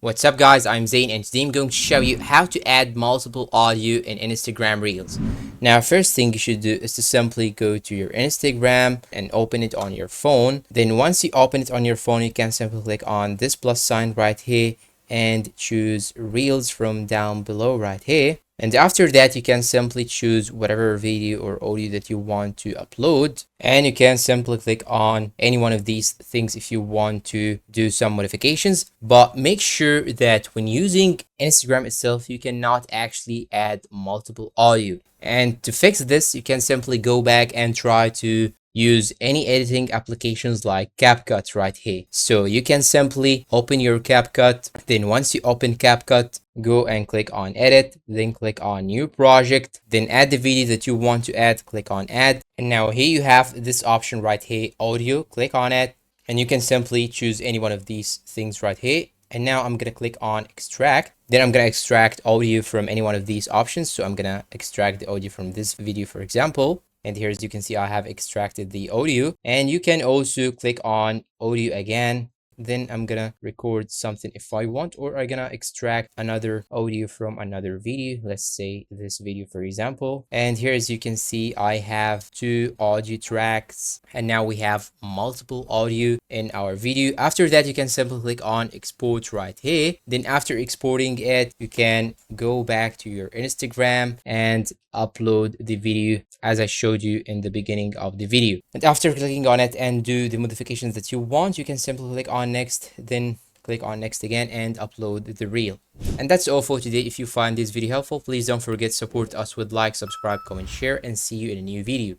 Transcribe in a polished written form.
What's up guys, I'm Zane and today I'm going to show you how to add multiple audio in Instagram Reels. Now first thing you should do is to simply go to your Instagram and open it on your phone. Then once you open it on your phone, you can simply click on this plus sign right here and choose Reels from down below right here. And after that, you can simply choose whatever video or audio that you want to upload. And you can simply click on any one of these things if you want to do some modifications. But make sure that when using Instagram itself, you cannot actually add multiple audio. And to fix this, you can simply go back and try to use any editing applications like CapCut right here. So you can simply open your CapCut. Then once you open CapCut, go and click on edit, then click on new project, then add the video that you want to add, click on add. And now here you have this option right here, audio, click on it, and you can simply choose any one of these things right here. And now I'm gonna click on extract. Then I'm gonna extract audio from any one of these options. So I'm gonna extract the audio from this video, for example. And here, as you can see, I have extracted the audio, and you can also click on audio again. Then I'm gonna record something if I want, or I'm gonna extract another audio from another video. Let's say this video, for example. And here, as you can see, I have two audio tracks, and now we have multiple audio in our video. After that, you can simply click on export right here. Then after exporting it, you can go back to your Instagram and upload the video as I showed you in the beginning of the video. And after clicking on it and do the modifications that you want, you can simply click on next, then click on next again and upload the reel. And that's all for today. If you find this video helpful, please don't forget to support us with like, subscribe, comment, share, and see you in a new video.